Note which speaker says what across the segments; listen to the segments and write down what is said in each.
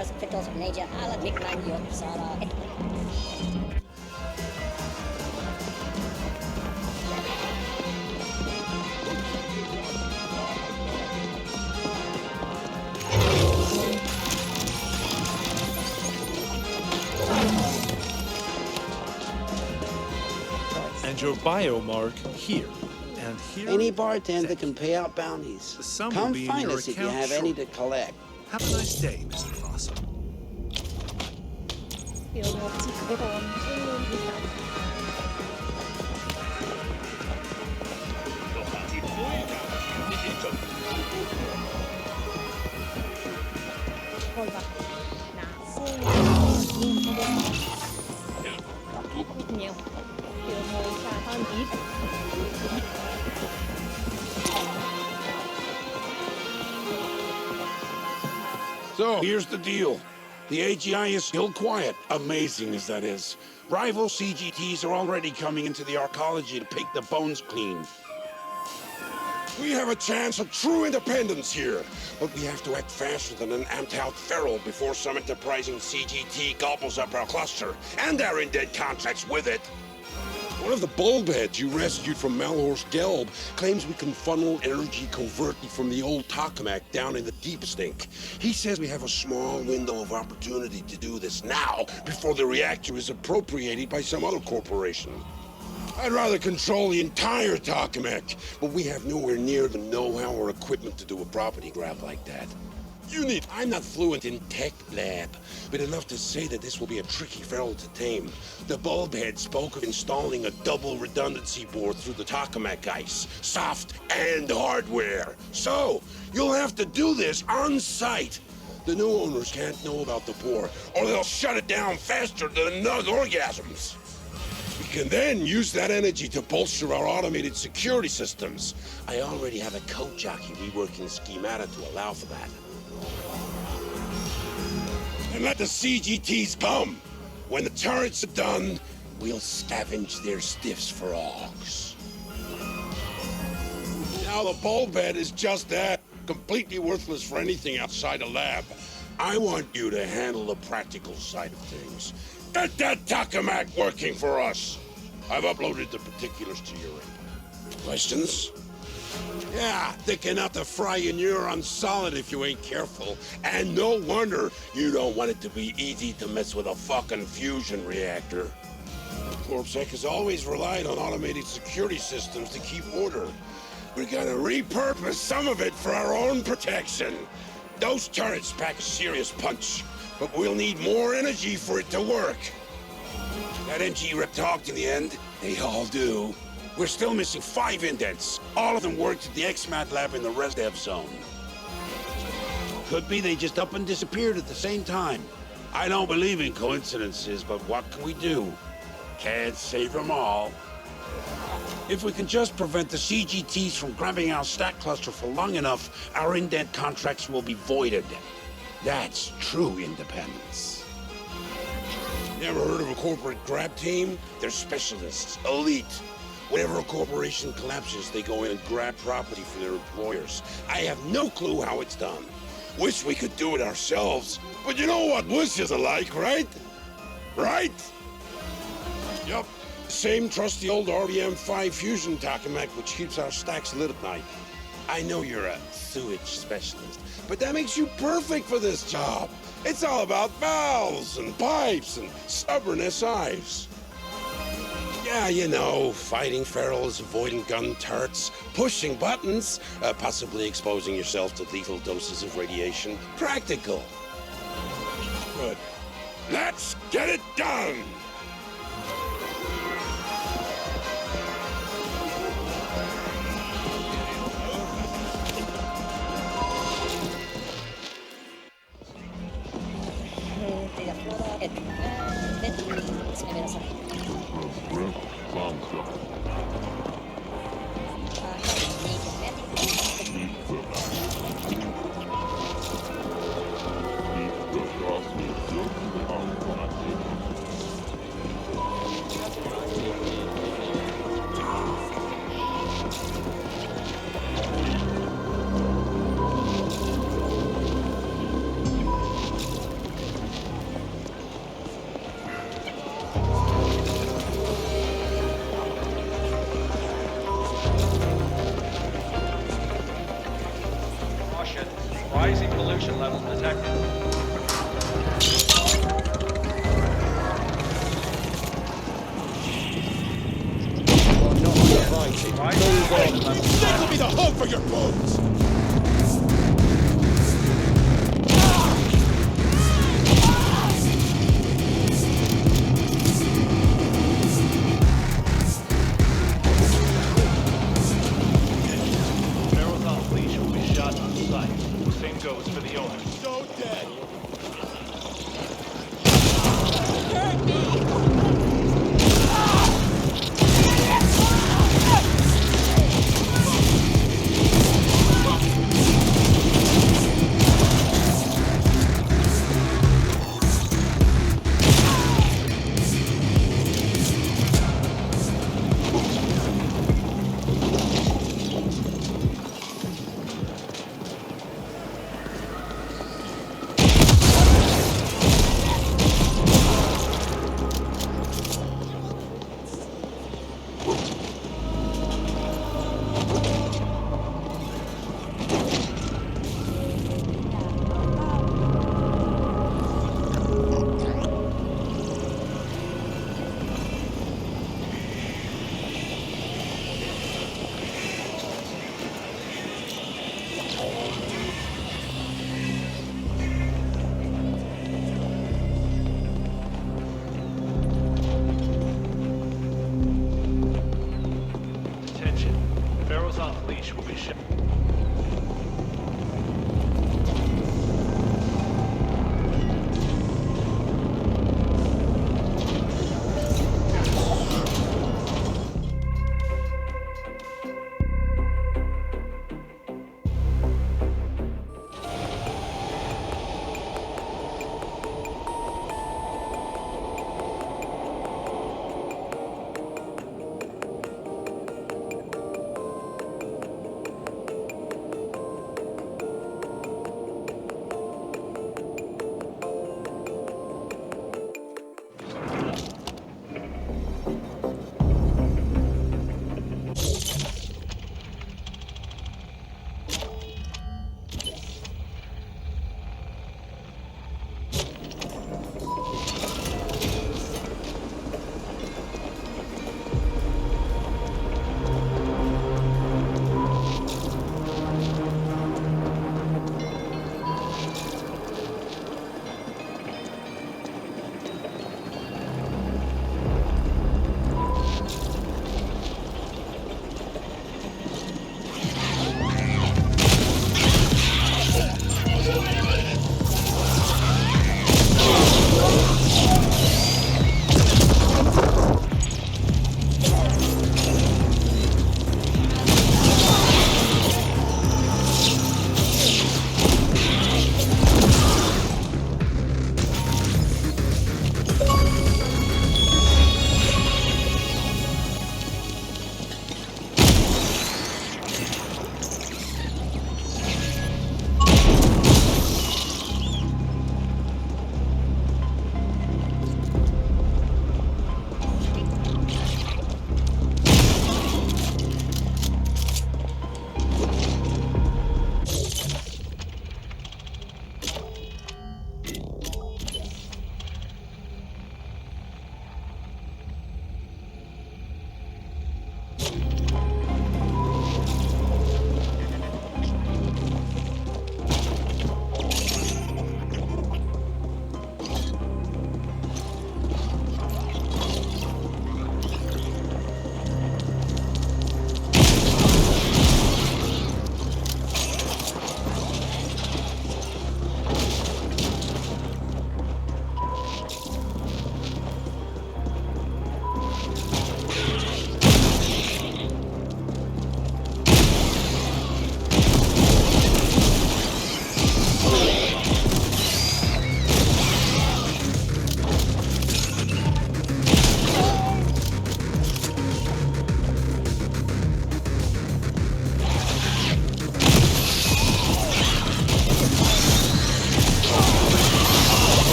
Speaker 1: Terus Victor Manager ala Nick Manio Sara.
Speaker 2: And your biomark here. And here.
Speaker 3: Any bartender can pay out bounties.
Speaker 2: Some
Speaker 3: Come
Speaker 2: will be in
Speaker 3: find
Speaker 2: your
Speaker 3: us if you
Speaker 2: account
Speaker 3: have any
Speaker 2: shortly.
Speaker 3: to collect.
Speaker 2: Have a nice day, Mr. Fossa.
Speaker 4: So, here's the deal. The AGI is still quiet, amazing as that is. Rival CGTs are already coming into the arcology to pick the bones clean. We have a chance of true independence here, but we have to act faster than an amped-out feral before some enterprising CGT gobbles up our cluster, and our indent contracts with it. One of the bulbheads you rescued from Malhorst Gelb claims we can funnel energy covertly from the old tokamak down in the deep stink. He says we have a small window of opportunity to do this now, before the reactor is appropriated by some other corporation. I'd rather control the entire tokamak, but we have nowhere near the know-how or equipment to do a property grab like that. I'm not fluent in tech lab, but enough to say that this will be a tricky feral to tame. The bulbhead spoke of installing a double redundancy board through the tokamak ice, soft and hardware. So, you'll have to do this on site. The new owners can't know about the board, or they'll shut it down faster than nug orgasms. We can then use that energy to bolster our automated security systems. I already have a code jockey reworking schemata to allow for that. And let the CGTs come. When the turrets are done, we'll scavenge their stiffs for augs. Now the bulkhead is just that, completely worthless for anything outside a lab. I want you to handle the practical side of things. Get that tokamak working for us. I've uploaded the particulars to your end. Questions? Yeah, thicken up the frying neurons solid if you ain't careful. And no wonder you don't want it to be easy to mess with a fucking fusion reactor. CorpSec has always relied on automated security systems to keep order. We're gonna repurpose some of it for our own protection. Those turrets pack a serious punch, but we'll need more energy for it to work. That NG rep talked in the end. They all do. We're still missing 5 indents. All of them worked at the XMAT lab in the ResDev zone. Could be they just up and disappeared at the same time. I don't believe in coincidences, but what can we do? Can't save them all. If we can just prevent the CGTs from grabbing our stack cluster for long enough, our indent contracts will be voided. That's true independence. Never heard of a corporate grab team? They're specialists, elite. Whenever a corporation collapses, they go in and grab property for their employers. I have no clue how it's done. Wish we could do it ourselves, but you know what wishes are like, right? Right? Yup. Same trusty old RDM-5 fusion tokamak which keeps our stacks lit at night. I know you're a sewage specialist, but that makes you perfect for this job. It's all about valves and pipes and stubborn SIs. Yeah, you know, fighting ferals, avoiding gun turrets, pushing buttons, possibly exposing yourself to lethal doses of radiation. Practical. Good. Let's get it done! for your boots!
Speaker 2: Pharaoh's off leash will be shot on sight. Same goes for the owner.
Speaker 4: So dead!
Speaker 2: Attention. Pharaoh's off leash will be shot.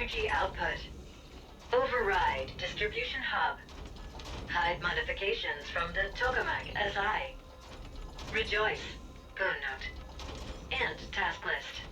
Speaker 5: energy output. Override distribution hub. Hide modifications from the Tokamak SI. Rejoice. Boon note. End task list.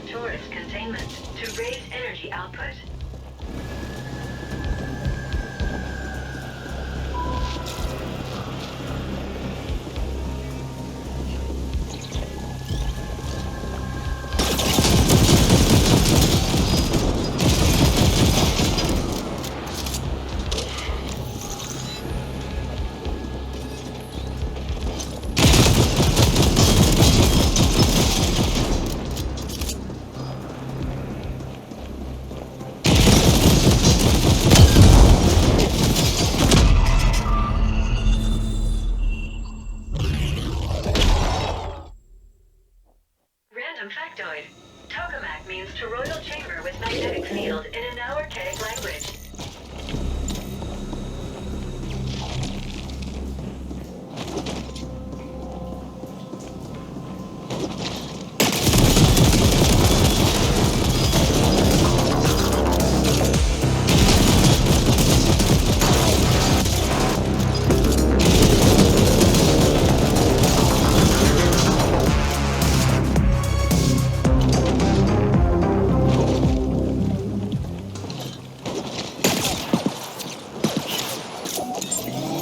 Speaker 5: Tourist containment to raise energy output. Random factoid. Tokamak means toroidal chamber with magnetic field in an archaic language.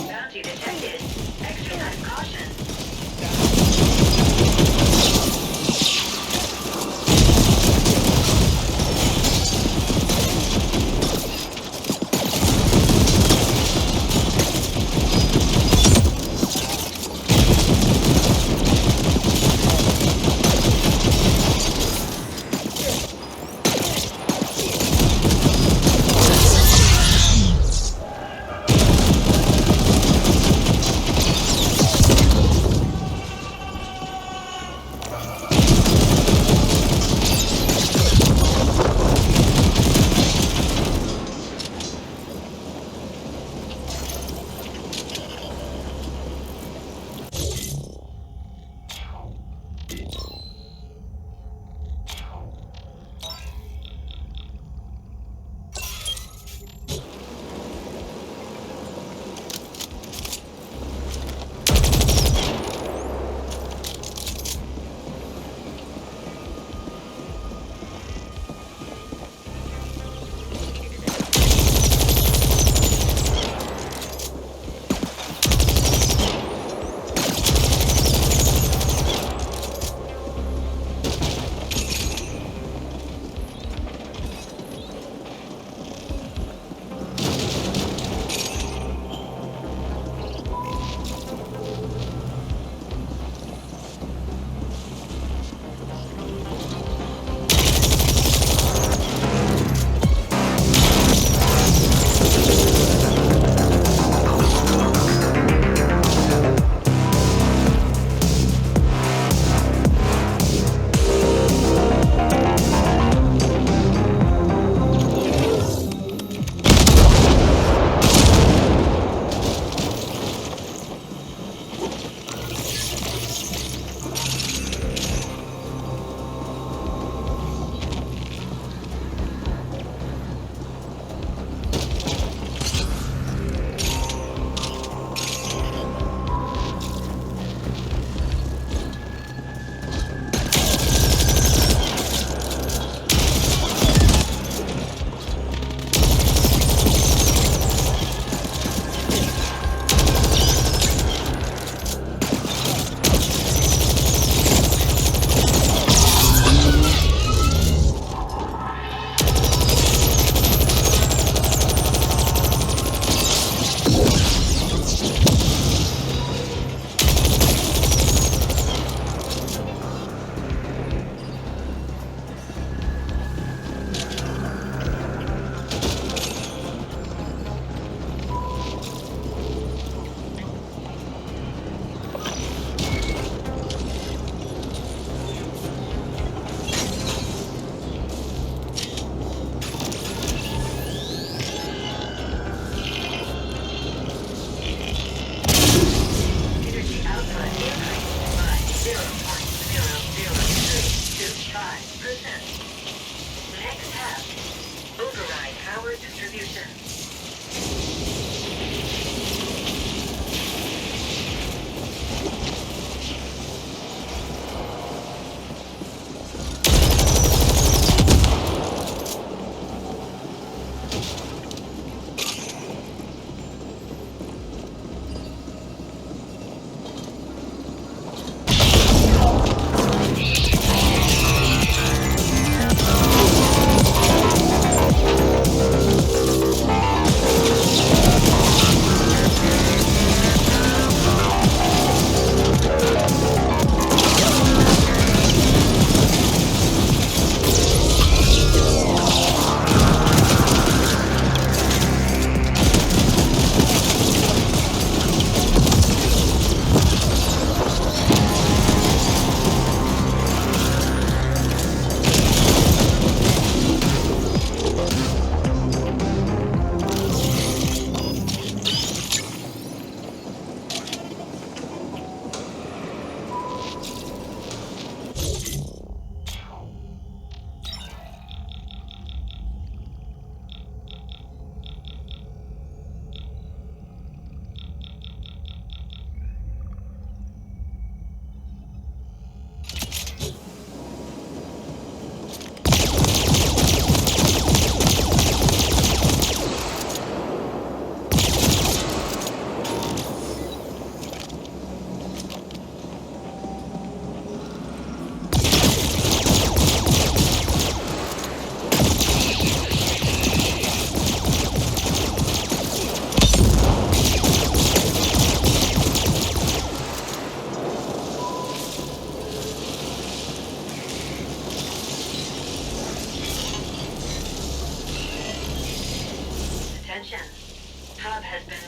Speaker 5: Bounty detected. Exercise caution.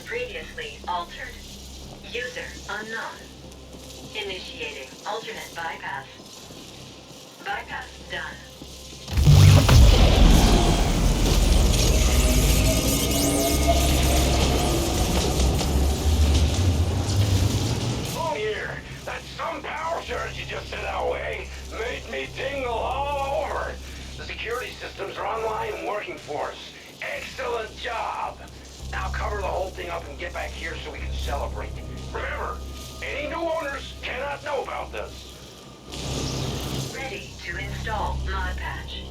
Speaker 5: previously altered. User unknown. Initiating alternate bypass. Bypass done.
Speaker 6: Oh, here. That some power surge you just sent our way made me tingle all over. The security systems are online and working for us. Excellent job. Now cover the whole thing up and get back here so we can celebrate. Remember, any new owners cannot know about this.
Speaker 5: Ready to install mod patch.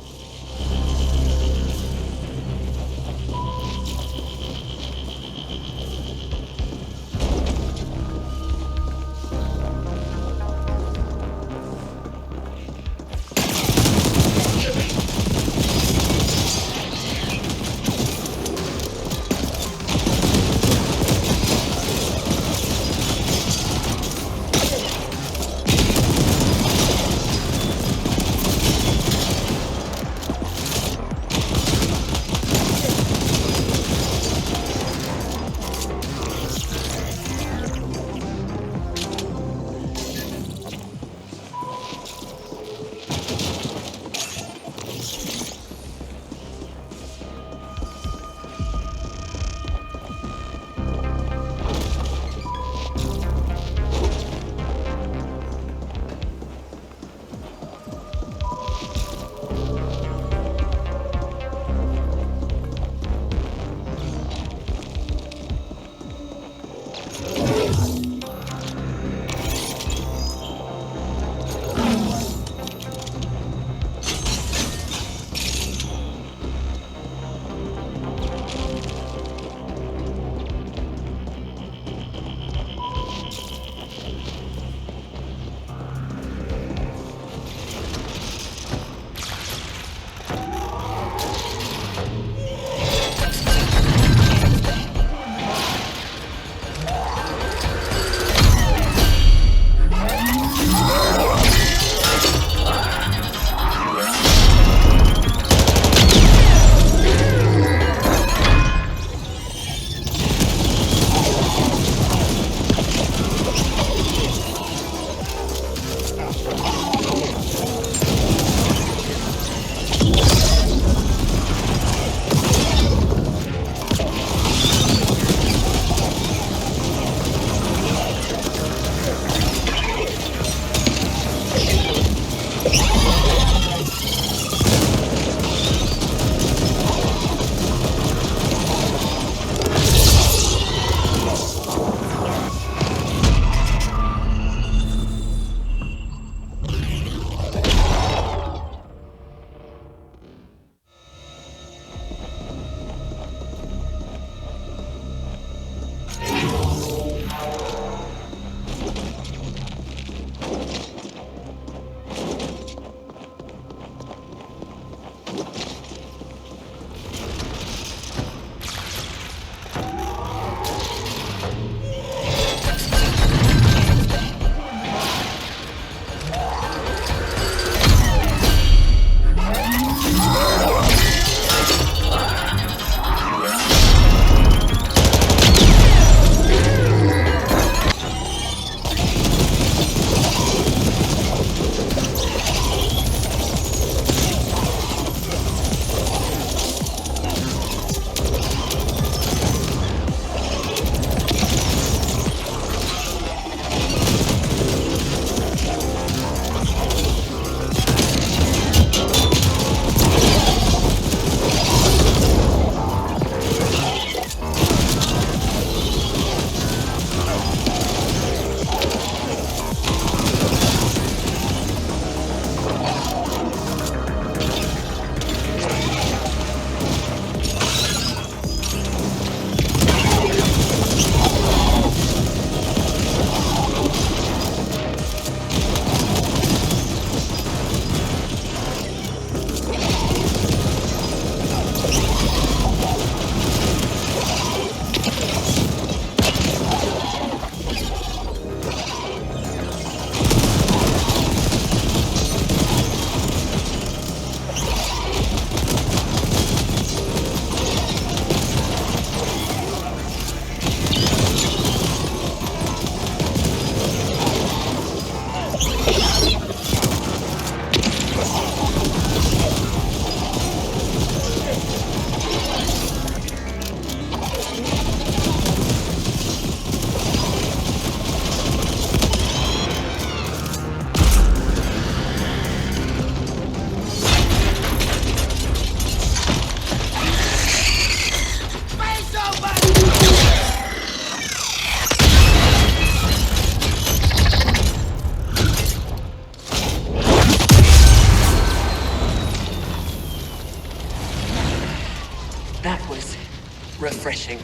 Speaker 7: refreshing.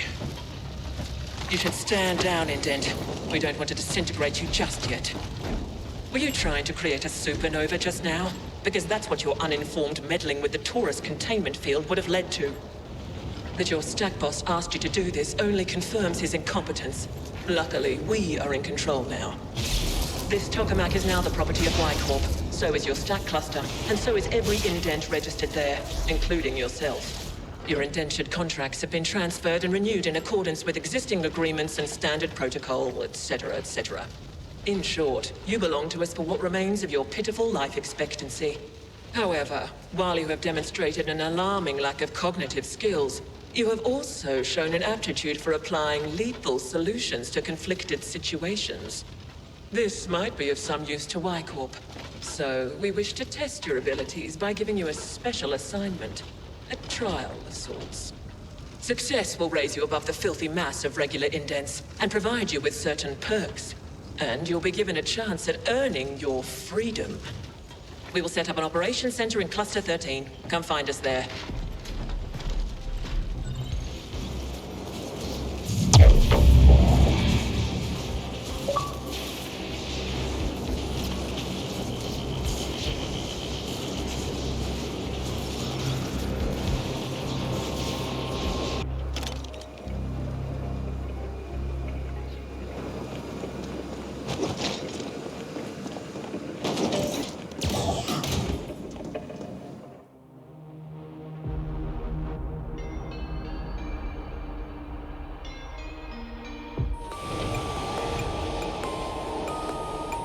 Speaker 7: You should stand down, Indent. We don't want to disintegrate you just yet. Were you trying to create a supernova just now? Because that's what your uninformed meddling with the Taurus containment field would have led to. That your stack boss asked you to do this only confirms his incompetence. Luckily, we are in control now. This tokamak is now the property of Y-Corp. So is your stack cluster, and so is every indent registered there, including yourself. Your indentured contracts have been transferred and renewed in accordance with existing agreements and standard protocol, etc., etc. In short, you belong to us for what remains of your pitiful life expectancy. However, while you have demonstrated an alarming lack of cognitive skills, you have also shown an aptitude for applying lethal solutions to conflicted situations. This might be of some use to Y-Corp. So, we wish to test your abilities by giving you a special assignment. A trial of sorts. Success will raise you above the filthy mass of regular indents, and provide you with certain perks. And you'll be given a chance at earning your freedom. We will set up an operations center in Cluster 13. Come find us there.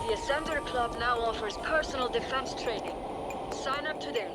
Speaker 8: The Ascender Club now offers personal defense training. Sign up today.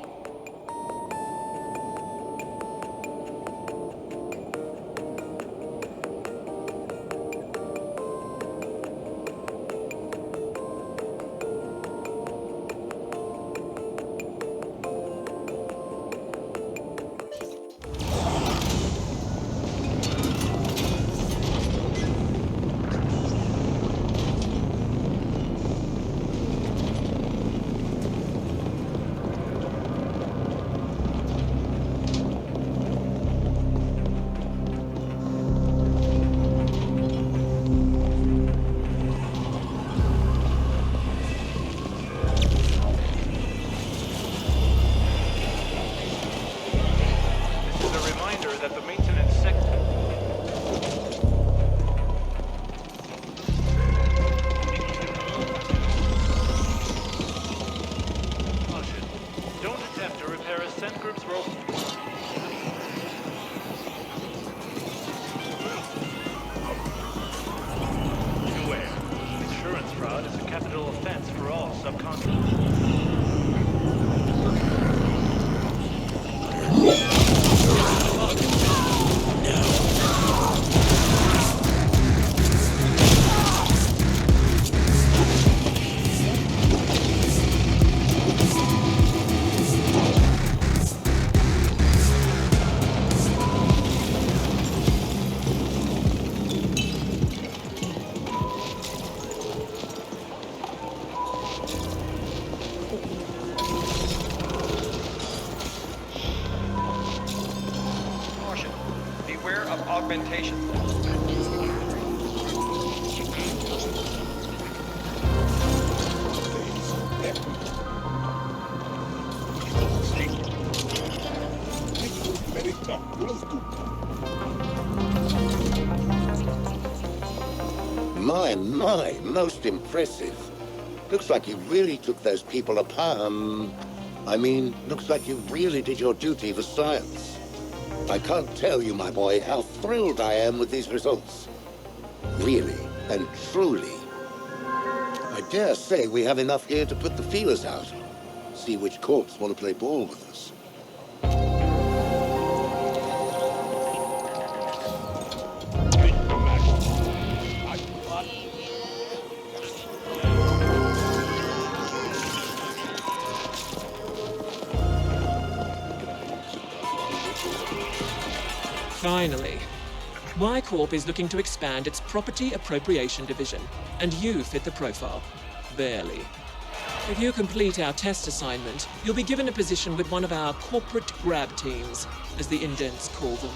Speaker 2: That the maintenance sector... Caution. Don't attempt to repair Ascent Group's rope. Beware. Insurance fraud is a capital offense for all subcontractors.
Speaker 9: Beware of augmentation.
Speaker 3: My, most impressive. Looks like you really took those people apart. Looks like you really did your duty for science. I can't tell you, my boy, how thrilled I am with these results. Really and truly. I dare say we have enough here to put the feelers out. See which corps want to play ball with us.
Speaker 7: Finally, Y-Corp is looking to expand its property appropriation division, and you fit the profile. Barely. If you complete our test assignment, you'll be given a position with one of our corporate grab teams, as the indents call them.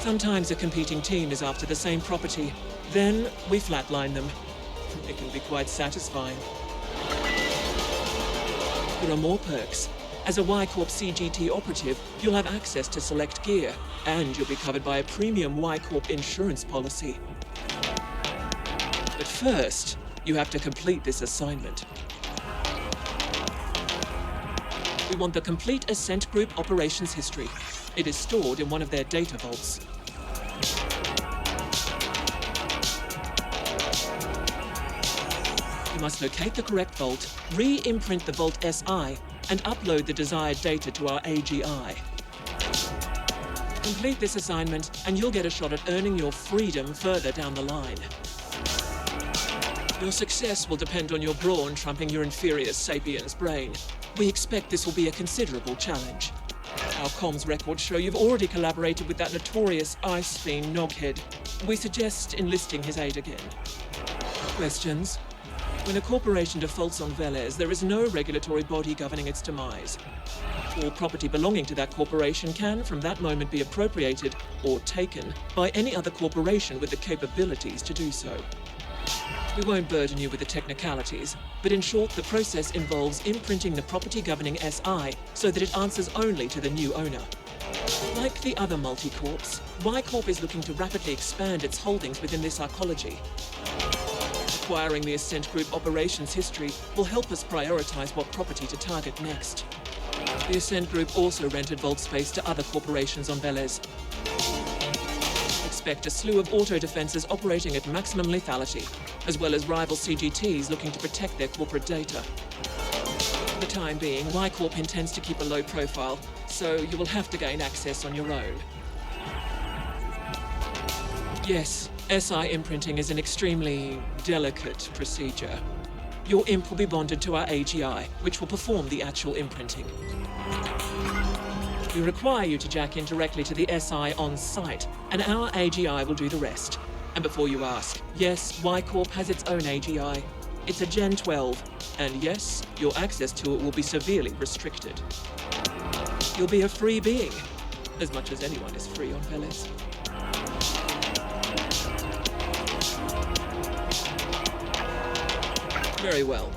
Speaker 7: Sometimes a competing team is after the same property. Then we flatline them. It can be quite satisfying. There are more perks. As a Y Corp CGT operative, you'll have access to select gear, and you'll be covered by a premium Y Corp insurance policy. But first, you have to complete this assignment. We want the complete Ascent Group operations history. It is stored in one of their data vaults. You must locate the correct vault, re-imprint the Vault SI, and upload the desired data to our AGI. Complete this assignment, and you'll get a shot at earning your freedom further down the line. Your success will depend on your brawn trumping your inferior sapiens brain. We expect this will be a considerable challenge. Our comms records show you've already collaborated with that notorious ice fiend Noghead. We suggest enlisting his aid again. Questions? When a corporation defaults on Velez, there is no regulatory body governing its demise. All property belonging to that corporation can, from that moment, be appropriated or taken by any other corporation with the capabilities to do so. We won't burden you with the technicalities, but in short, the process involves imprinting the property governing SI so that it answers only to the new owner. Like the other multi-corps, Y Corp is looking to rapidly expand its holdings within this arcology. Acquiring the Ascent Group operations history will help us prioritize what property to target next. The Ascent Group also rented vault space to other corporations on Velez. Expect a slew of auto-defenses operating at maximum lethality, as well as rival CGTs looking to protect their corporate data. For the time being, Y Corp intends to keep a low profile, so you will have to gain access on your own. Yes, SI imprinting is an extremely delicate procedure. Your imp will be bonded to our AGI, which will perform the actual imprinting. We require you to jack in directly to the SI on site, and our AGI will do the rest. And before you ask, yes, Y Corp has its own AGI. It's a Gen 12, and yes, your access to it will be severely restricted. You'll be a free being, as much as anyone is free on Velez. Very well.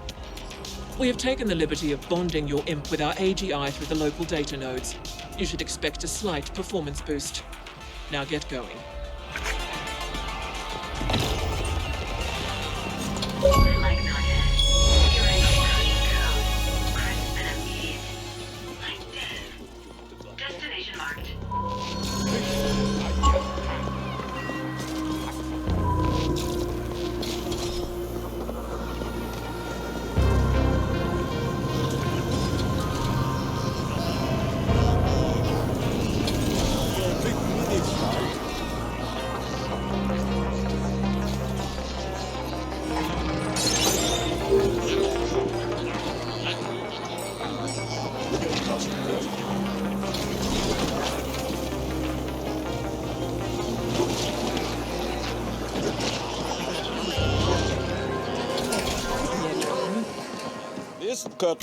Speaker 7: We have taken the liberty of bonding your imp with our AGI through the local data nodes. You should expect a slight performance boost. Now get going.
Speaker 5: Like Nugget. You're a cookie girl. Crisp and immediate. Like death. Destination marked.
Speaker 10: This cut.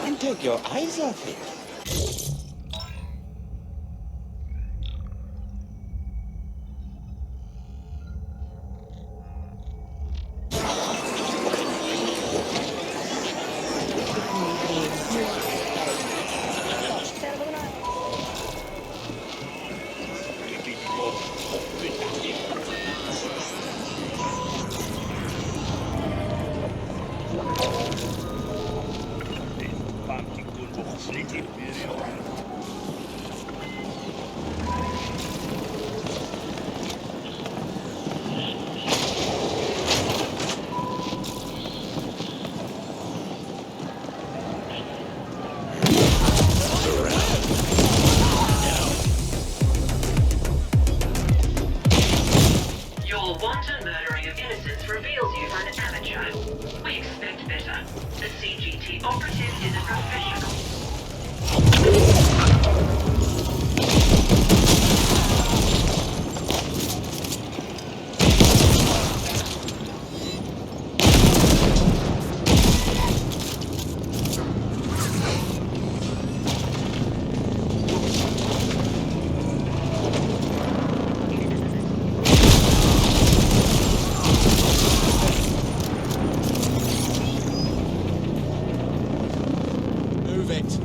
Speaker 3: And take your eyes off it.
Speaker 5: wanton murdering of innocents reveals you for an amateur. We expect better. The CGT operative is a professional.
Speaker 10: Move it.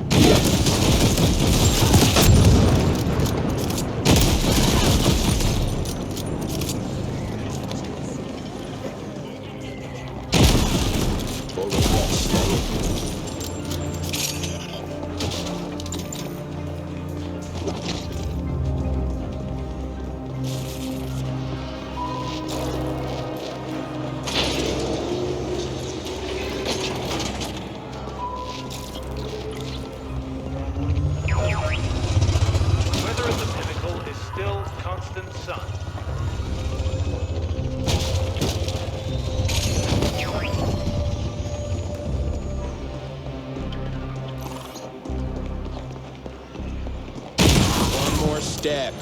Speaker 2: Weather at the pinnacle is still constant sun.
Speaker 10: One more step.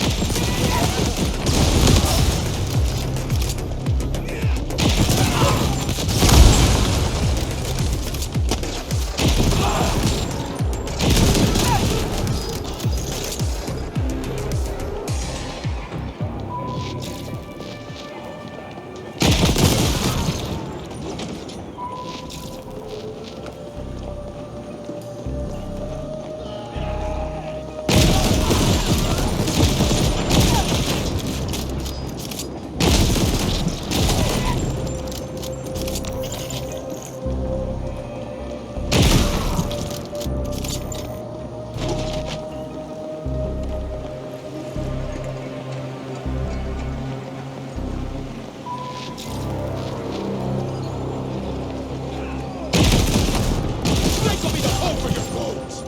Speaker 10: Snake will be the hole for your bones.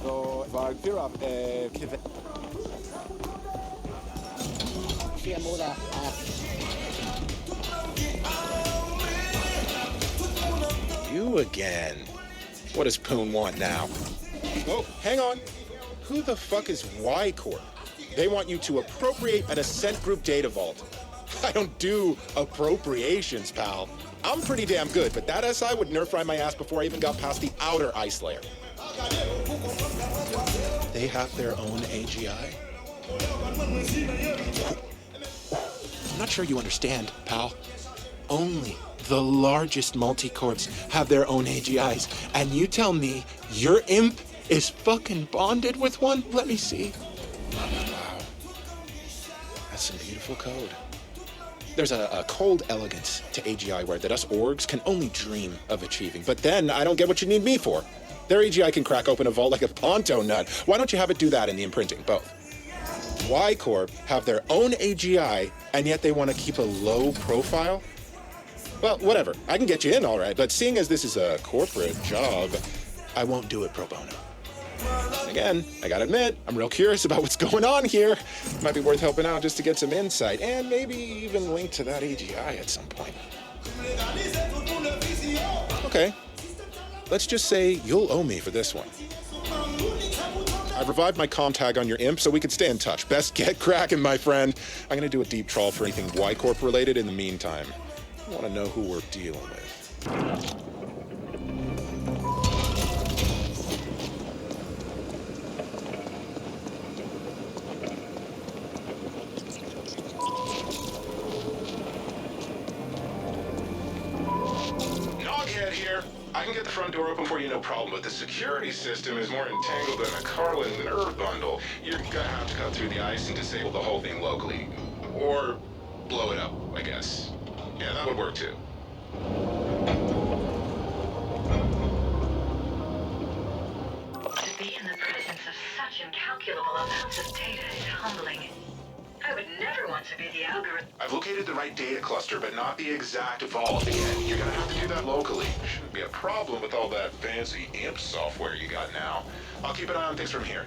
Speaker 10: So, Valkyra,
Speaker 11: You again. What does Poon want now? Oh, hang on. Who the fuck is Y Corp? They want you to appropriate an Ascent group data vault. I don't do appropriations, pal. I'm pretty damn good, but that SI would nerf ride my ass before I even got past the outer ice layer. They have their own AGI? I'm not sure you understand, pal. Only the largest multi-corps have their own AGIs, and you tell me your imp is fucking bonded with one? Let me see. Wow. That's some beautiful code. There's a cold elegance to AGI ware that us orgs can only dream of achieving. But then I don't get what you need me for. Their AGI can crack open a vault like a Ponto nut. Why don't you have it do that in the imprinting? Both. Y Corp have their own AGI, and yet they want to keep a low profile? Well, whatever. I can get you in all right, but seeing as this is a corporate job, I won't do it pro bono. Again, I gotta admit, I'm real curious about what's going on here. Might be worth helping out just to get some insight, and maybe even link to that AGI at some point. Okay, let's just say you'll owe me for this one. I've revived my comm tag on your imp so we can stay in touch. Best get cracking, my friend. I'm gonna do a deep trawl for anything Y Corp related in the meantime. I wanna know who we're dealing with. Noghead here. I can get the front door open for you, no problem, but the security system is more entangled than a Carlin nerve bundle. You're gonna have to cut through the ice and disable the whole thing locally. Or blow it up, I guess. Yeah, that would work too.
Speaker 5: To be in the presence of such incalculable amounts of data is humbling. I would never want to be the algorithm.
Speaker 11: I've located the right data cluster, but not the exact vault. Again, you're gonna have to do that locally. Shouldn't be a problem with all that fancy imp software you got now. I'll keep an eye on things from here.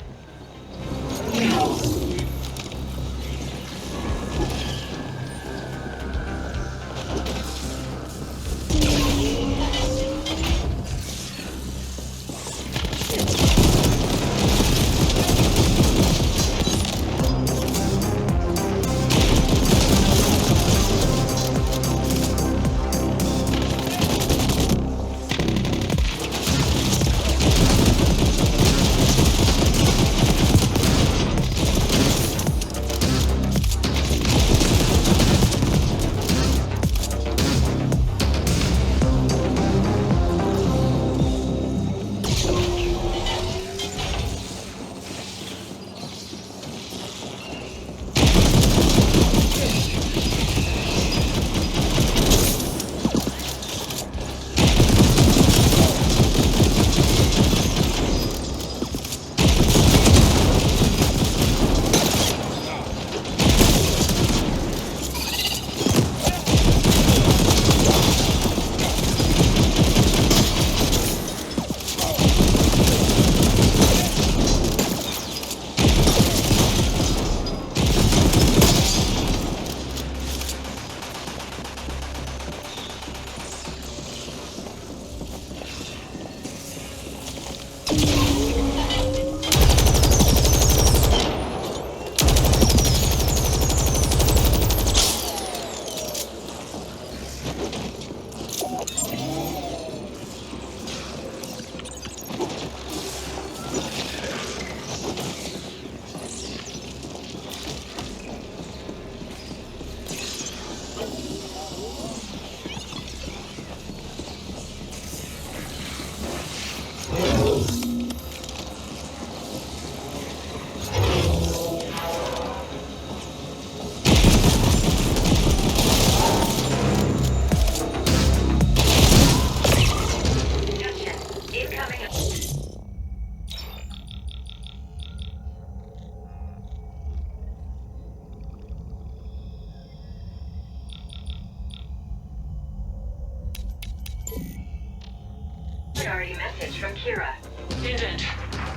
Speaker 5: security message from Kira.
Speaker 7: Indent,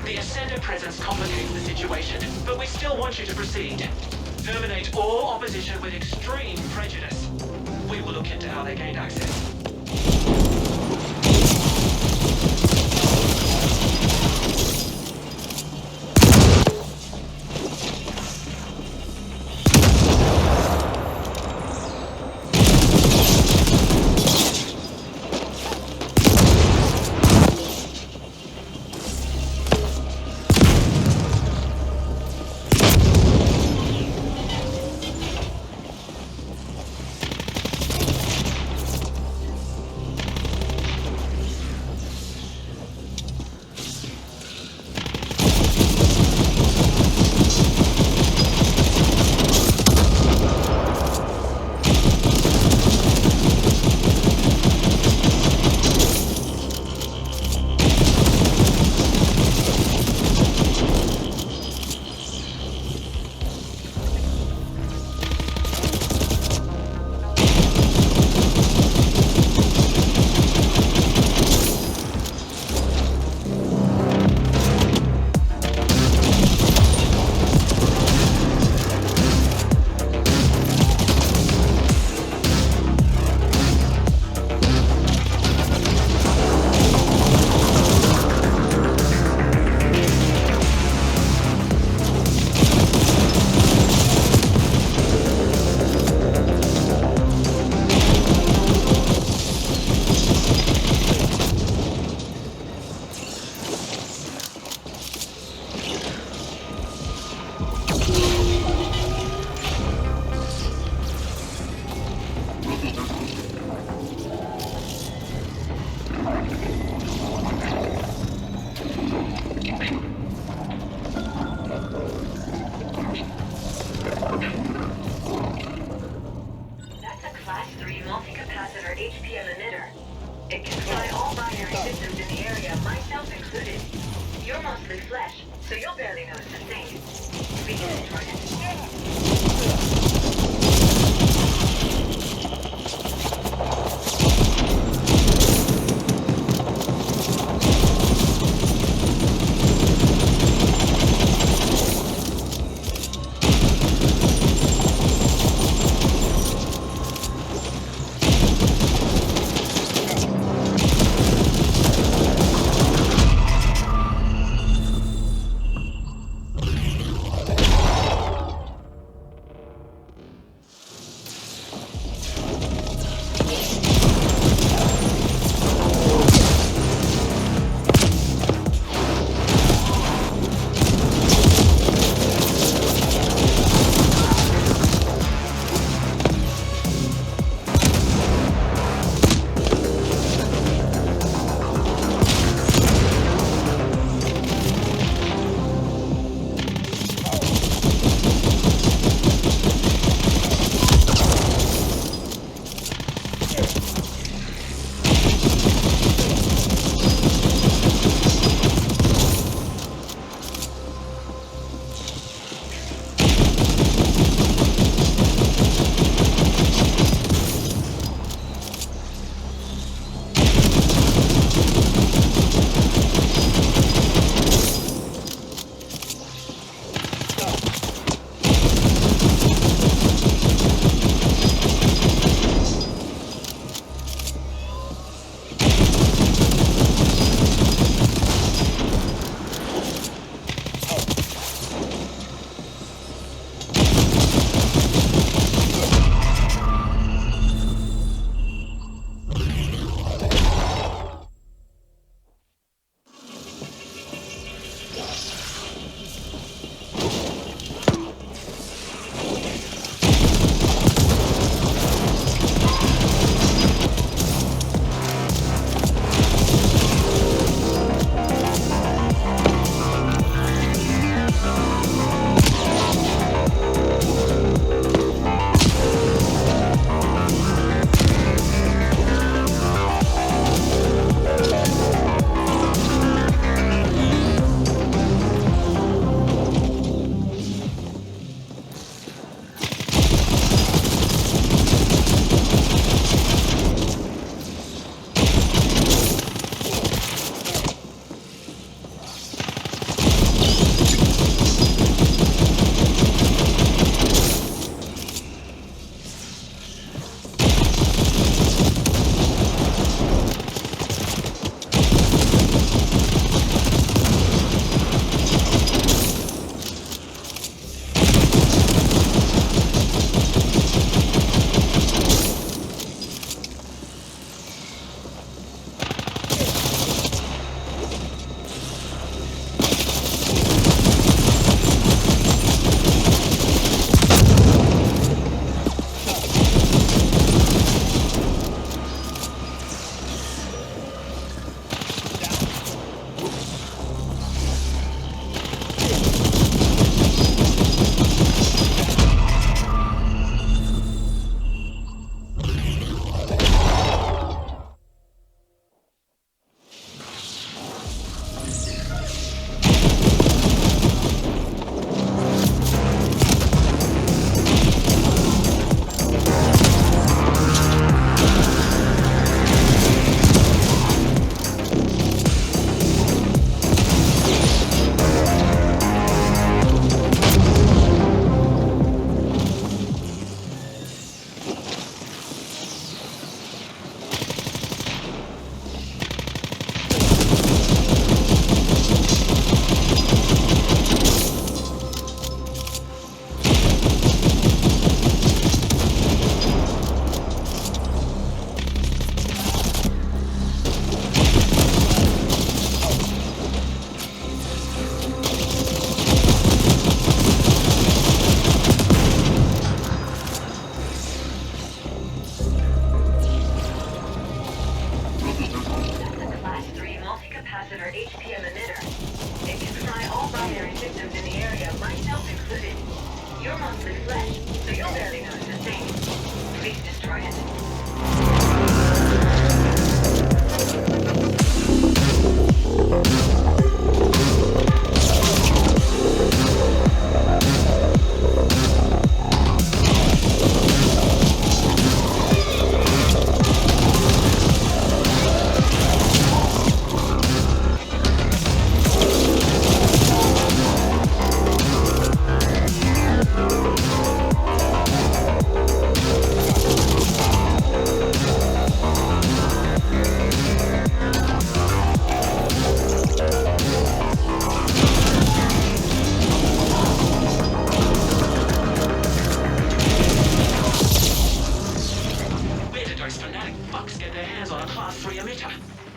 Speaker 7: the Ascender presence complicates the situation, but we still want you to proceed. Terminate all opposition with extreme prejudice. We will look into how they gained access.
Speaker 5: It can fly all binary systems in the area, myself included. You're mostly flesh, so you'll barely notice a thing. Begin to target. You're mostly flesh, so you'll barely notice a thing. Please destroy it.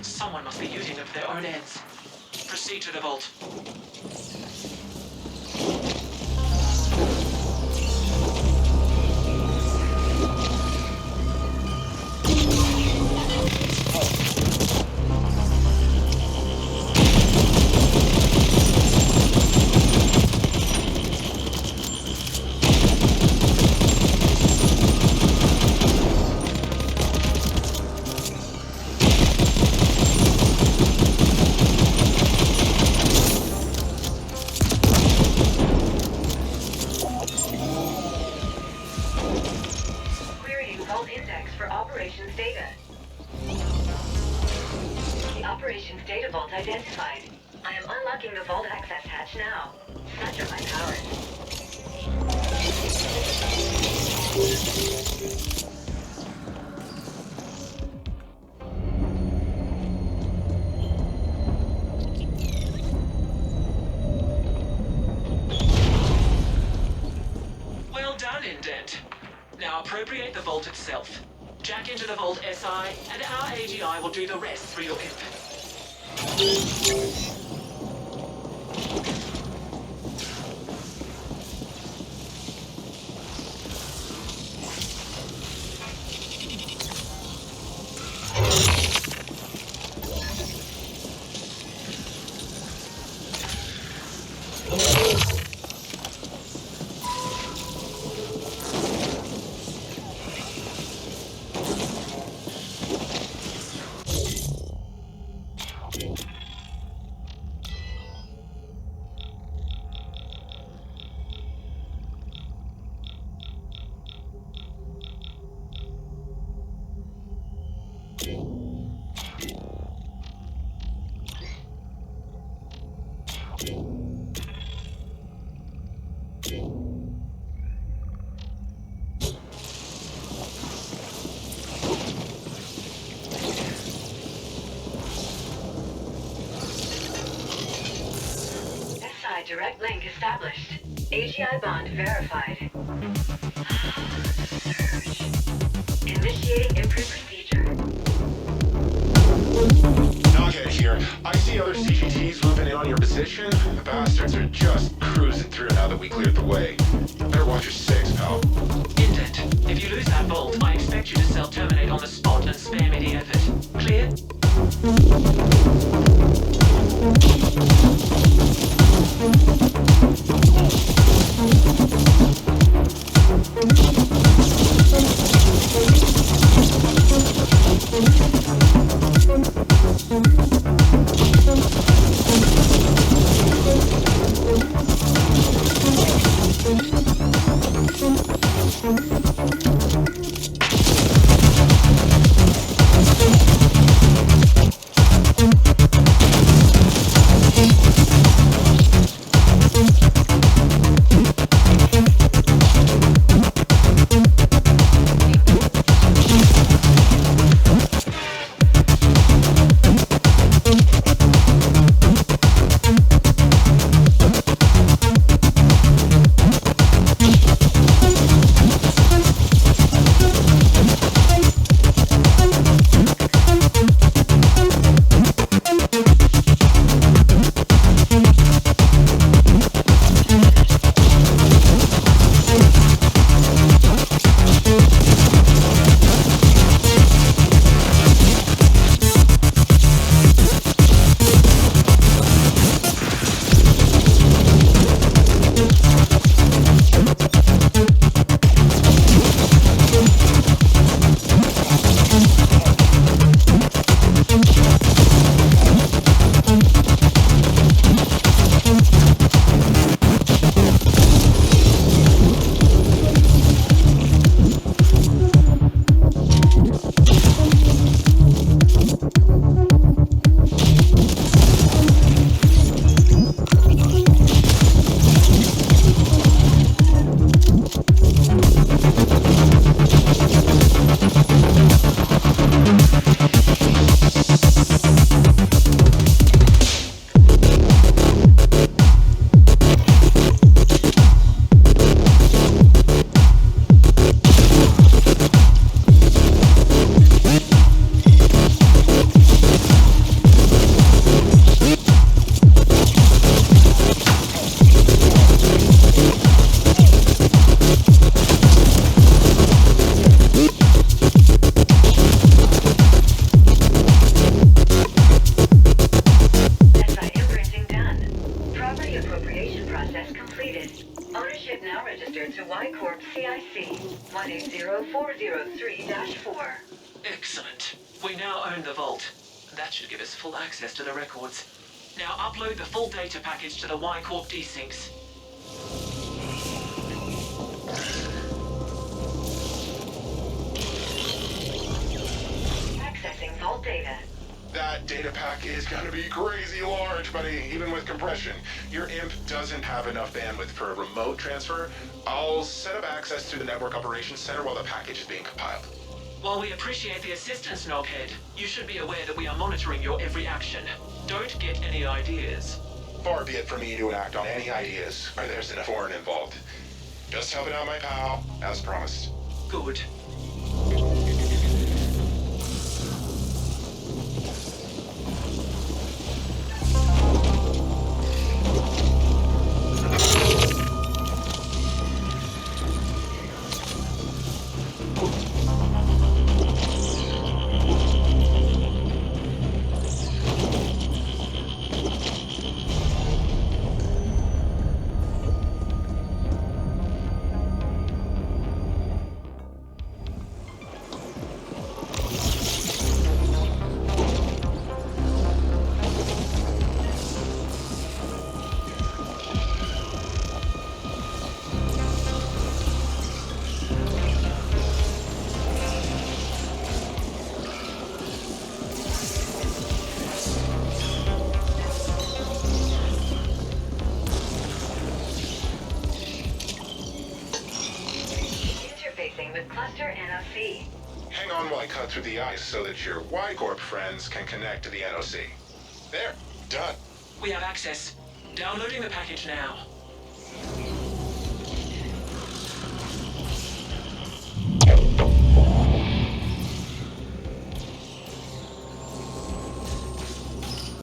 Speaker 7: Someone must be using them for their own ends. Proceed to the vault.
Speaker 5: Operations data. The operations data vault identified. I am unlocking the vault access hatch now. Such are my powers.
Speaker 7: Well done, Indent. Now appropriate the vault itself. Jack into the vault SI, and our AGI will do the rest through your imp.
Speaker 5: Direct link established. AGI bond verified. Search. Initiating improved procedure.
Speaker 11: Knockhead here. I see other CGTs moving in on your position. The bastards are just cruising through now that we cleared the way. Better watch your six, pal.
Speaker 7: Indent, if you lose that vault, I expect you to self-terminate on the spot and spare me the effort. Clear?
Speaker 5: to Y Corp CIC 180403-4.
Speaker 7: Excellent. We now own the vault. That should give us full access to the records. Now upload the full data package to the Y Corp desyncs.
Speaker 5: Accessing vault data.
Speaker 12: That data pack is gonna be crazy large, buddy, even with compression. Your imp doesn't have enough bandwidth for a remote transfer. I'll set up access to the Network Operations Center while the package is being compiled.
Speaker 7: While we appreciate the assistance, Knobhead, you should be aware that we are monitoring your every action. Don't get any ideas.
Speaker 12: Far be it from me to act on any ideas where there's a foreign involved. Just helping out my pal, as promised.
Speaker 7: Good.
Speaker 5: Interfacing with cluster NOC.
Speaker 12: Hang on while I cut through the ice so that your Y-Corp friends can connect to the NOC. There, done.
Speaker 7: We have access. Downloading the package now.